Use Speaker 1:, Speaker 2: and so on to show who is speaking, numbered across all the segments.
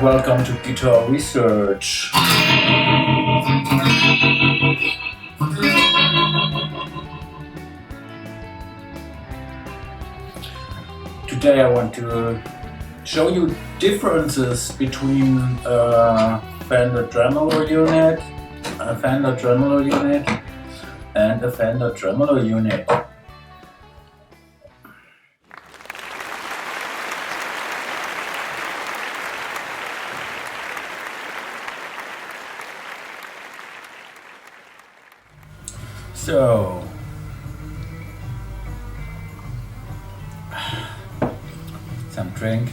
Speaker 1: welcome to Guitar Research. Today I want to show you differences between a Fender tremolo unit, a Fender tremolo unit, and a Fender tremolo unit. So, some drink.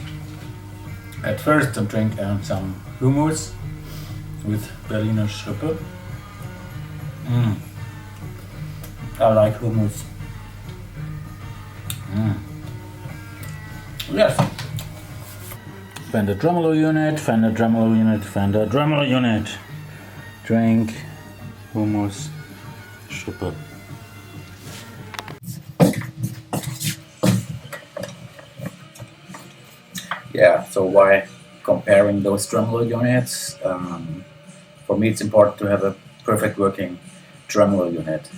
Speaker 1: At first, some drink and some hummus with Berliner Schrippe. I like hummus. Yes. Fender tremolo unit, Fender tremolo unit, Fender tremolo unit. Drink, hummus, Schrippe. Yeah, so why comparing those tremolo units? For me it's important to have a perfect working tremolo unit.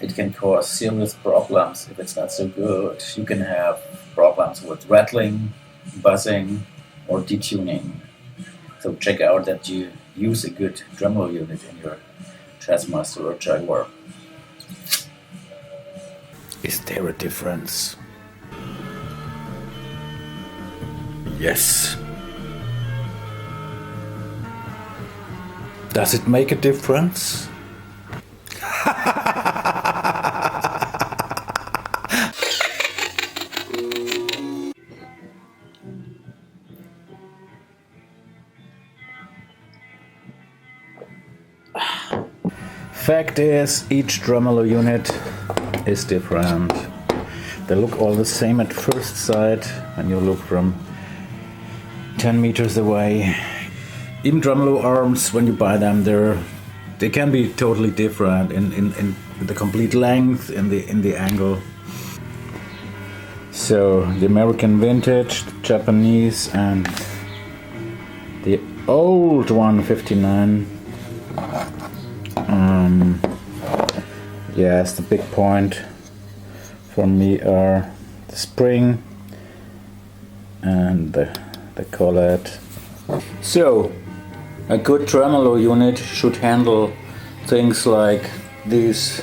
Speaker 1: It can cause serious problems if it's not so good. You can have problems with rattling, buzzing, or detuning. So check out that you use a good tremolo unit in your Jazzmaster or Jaguar. Is there a difference? Yes. Does it make a difference? Fact is, each tremolo unit is different. They look all the same at first sight when you look from 10 meters away. Even tremolo arms, when you buy them, they can be totally different in the complete length, in the angle. So the American vintage, the Japanese, and the old one, 59. Yes, the big point for me are the spring and the collet. So, a good tremolo unit should handle things like these.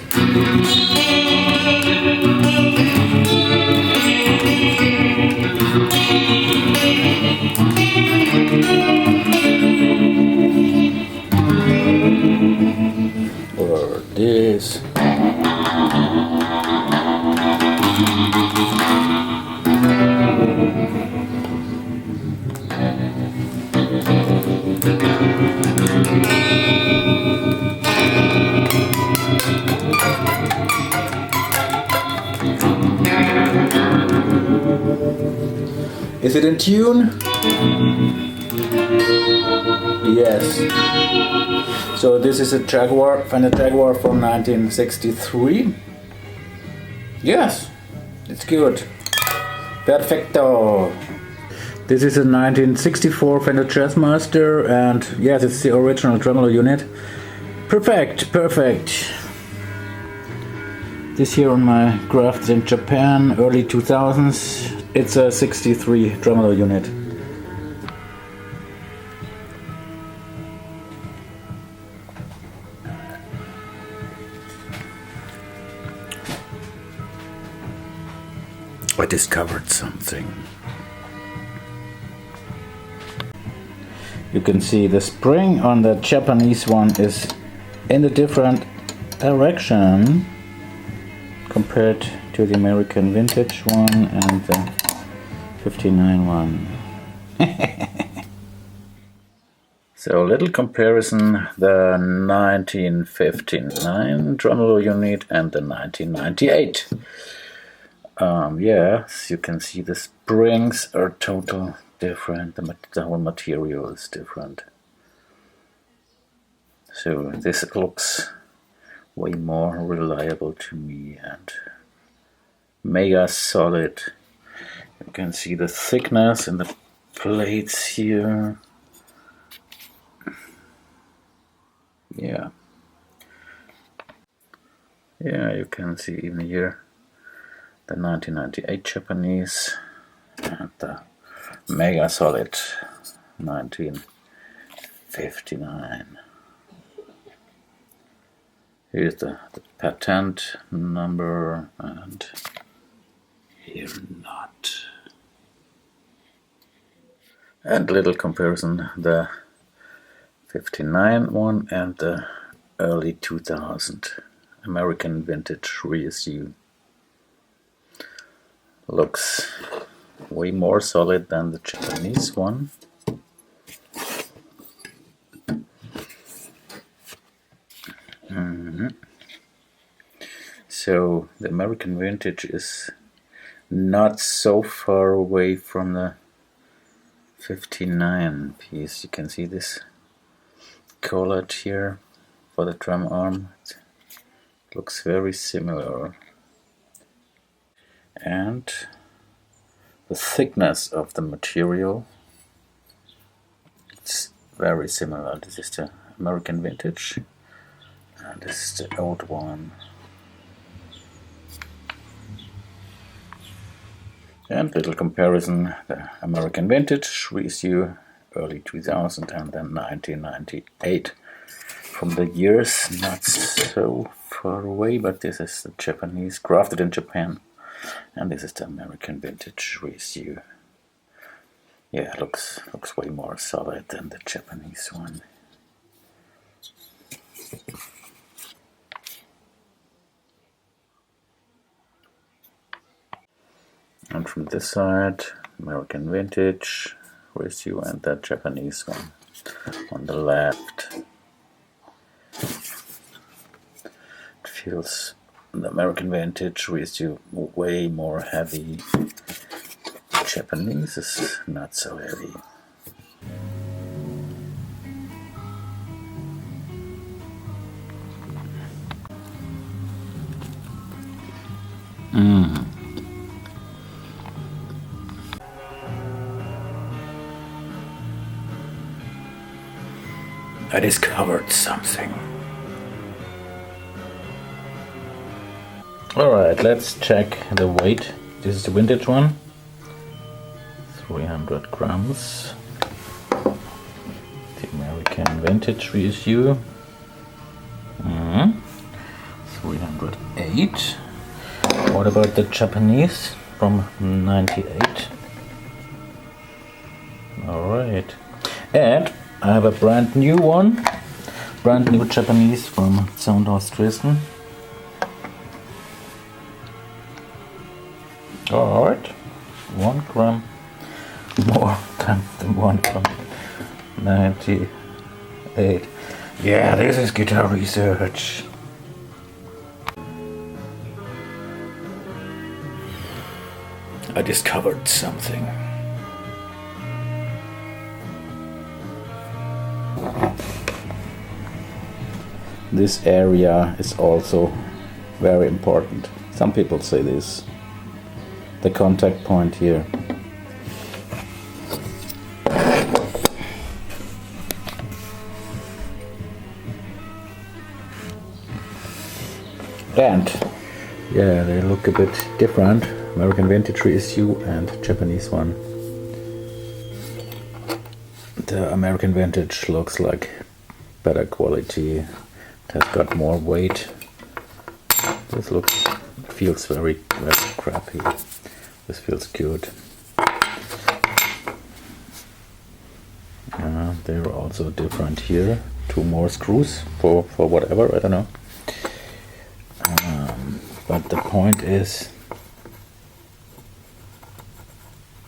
Speaker 1: Or this. Is it in tune? Yes. So this is a Jaguar, Fender Jaguar from 1963. Yes, it's good. Perfecto. This is a 1964 Fender Jazzmaster, and yes, it's the original tremolo unit. Perfect. This here on my crafts in Japan, early 2000s. It's a 63 tremolo unit. I discovered something. You can see the spring on the Japanese one is in a different direction compared to the American vintage one and the 59 one. So a little comparison, the 1959 tremolo unit and the 1998. Yes, you can see the springs are totally different, the whole material is different. So this looks way more reliable to me and mega solid. You can see the thickness in the plates here. Yeah, you can see even here the 1998 Japanese and the Mega Solid 1959. Here's the patent number, and here not. And little comparison, the 59 one and the early 2000 American vintage reissue. Looks way more solid than the Japanese one. So the American vintage is not so far away from the 59 piece. You can see this collet here for the drum arm. It looks very similar. And the thickness of the material, it's very similar. This is the American vintage and this is the old one. And little comparison, the American vintage reissue early 2000 and then 1998. From the years, not so far away, but this is the Japanese, crafted in Japan. And this is the American vintage reissue. Yeah, looks way more solid than the Japanese one. And from this side, American vintage reissue and that Japanese one on the left. It feels the American vintage reissue way more heavy. The Japanese is not so heavy. I discovered something. Alright, let's check the weight. This is the vintage one. 300 grams. The American vintage reissue. 308. What about the Japanese from 98? Alright. And I have a brand new one. Brand new Japanese from Soundhouse Dresden. Alright. 1 gram more than the one from 98. Yeah, this is guitar research. I discovered something. This area is also very important. Some people say this. The contact point here. And yeah, they look a bit different. American vintage reissue and Japanese one. The American vintage looks like better quality. It has got more weight. This feels very crappy. This feels good. They're also different here. 2 more screws for whatever, I don't know. But the point is,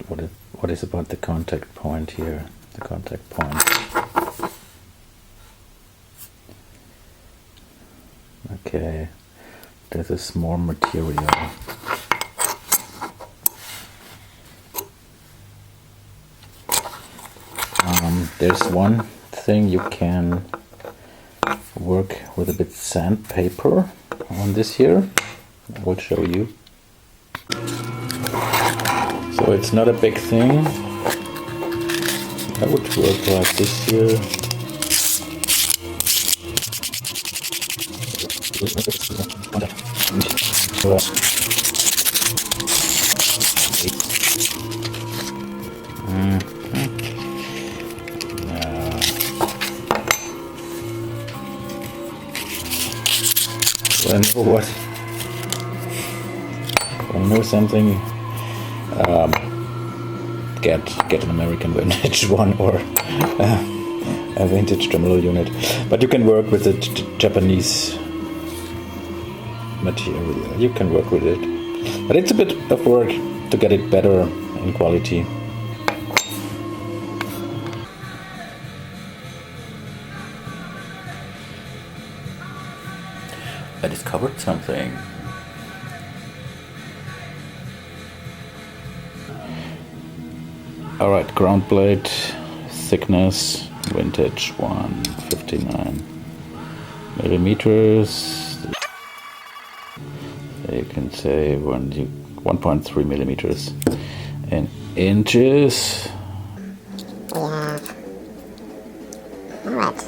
Speaker 1: what is about the contact point here? The contact point. Okay, this is more material. There's one thing you can work with a bit sandpaper on this here. I will show you. So it's not a big thing. That would work like this here. When I know something, get an American vintage one or a vintage tremolo unit, but you can work with the Japanese material. You can work with it, but it's a bit of work to get it better in quality. I discovered something. Alright, ground plate, thickness, vintage 159 millimeters. You can say 1.3 millimeters. In inches.
Speaker 2: Yeah. Alright.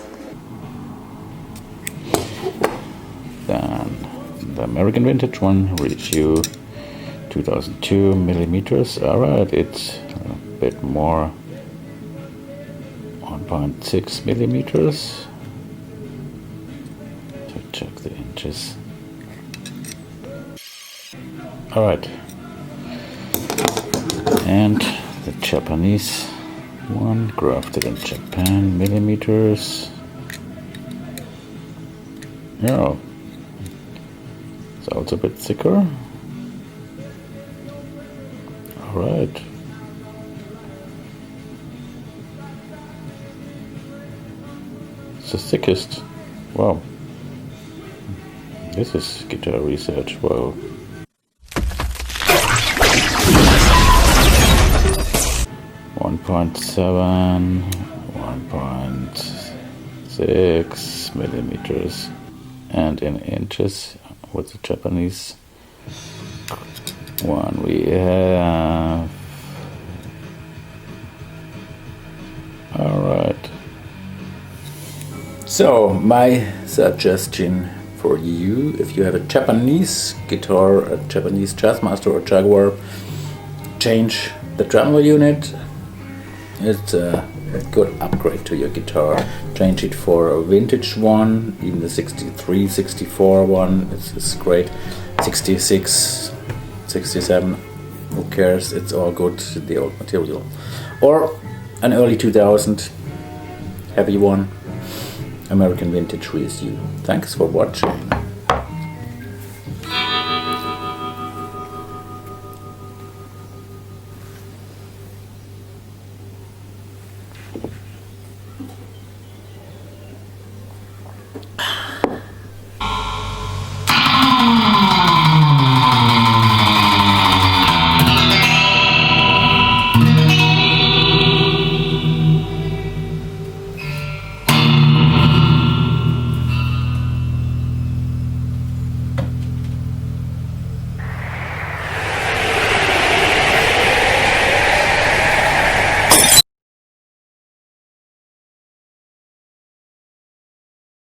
Speaker 1: Then the American vintage one reads you 2002 millimeters. Alright, it's a bit more, 1.6 millimeters. So check the inches. Alright, and the Japanese one, crafted in Japan, millimeters. Yeah, it's also a bit thicker. Alright. It's the thickest. Wow. This is guitar research. Wow. .7, 1.6 millimeters, and in inches with the Japanese one we have. Alright. So my suggestion for you, if you have a Japanese guitar, a Japanese Jazzmaster or Jaguar, change the tremolo unit. It's a good upgrade to your guitar. Change it for a vintage one, even the 63, 64 one, it's great. 66, 67, who cares, it's all good, the old material. Or an early 2000 heavy one, American vintage reissue. Thanks for watching.